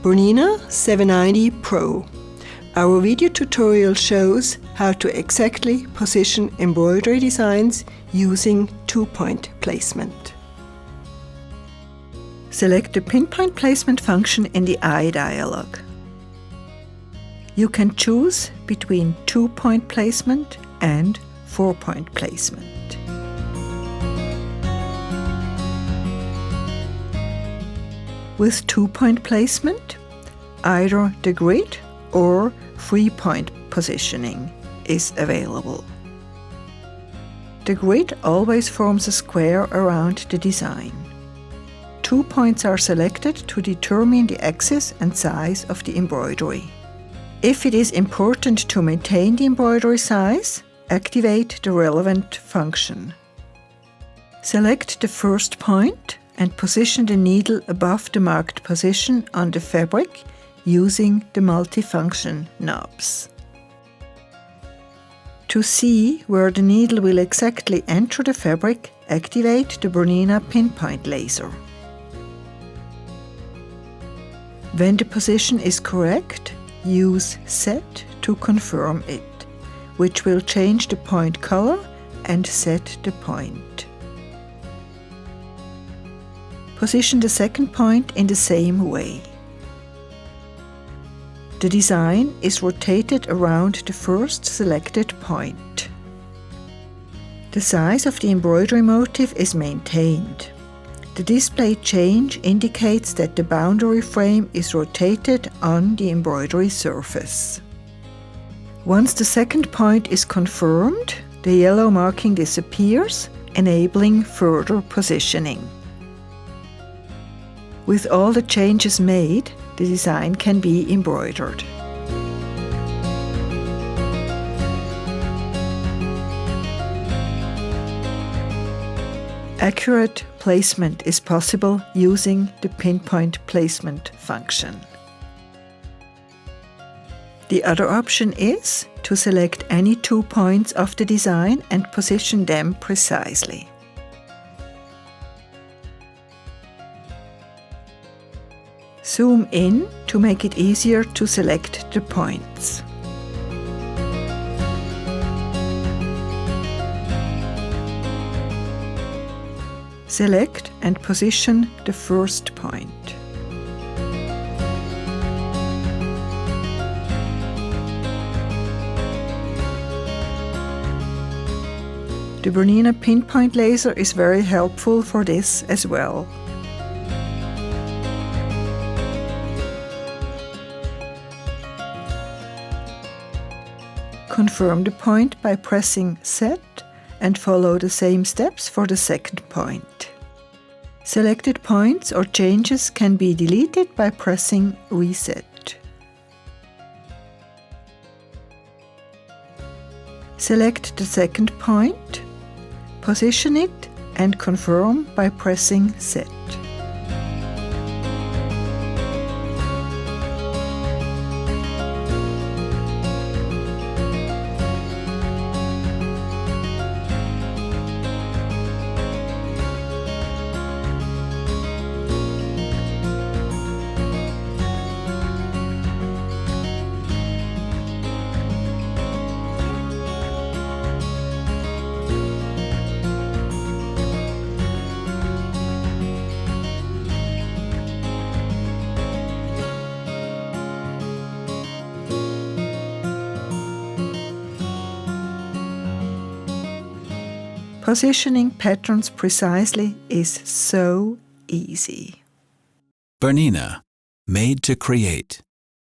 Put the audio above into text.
Bernina 790 Pro. Our video tutorial shows how to exactly position embroidery designs using two-point placement. Select the pinpoint placement function in the Eye dialog. You can choose between two-point placement and four-point placement. With two-point placement, either the grid or three-point positioning is available. The grid always forms a square around the design. 2 points are selected to determine the axis and size of the embroidery. If it is important to maintain the embroidery size, activate the relevant function. Select the first point and position the needle above the marked position on the fabric using the multifunction knobs. To see where the needle will exactly enter the fabric, activate the Bernina pinpoint laser. When the position is correct, use Set to confirm it, which will change the point color and set the point. Position the second point in the same way. The design is rotated around the first selected point. The size of the embroidery motif is maintained. The display change indicates that the boundary frame is rotated on the embroidery surface. Once the second point is confirmed, the yellow marking disappears, enabling further positioning. With all the changes made, the design can be embroidered. Accurate placement is possible using the pinpoint placement function. The other option is to select any 2 points of the design and position them precisely. Zoom in to make it easier to select the points. Select and position the first point. The Bernina pinpoint laser is very helpful for this as well. Confirm the point by pressing Set and follow the same steps for the second point. Selected points or changes can be deleted by pressing Reset. Select the second point, position it and confirm by pressing Set. Positioning patterns precisely is so easy. Bernina, made to create.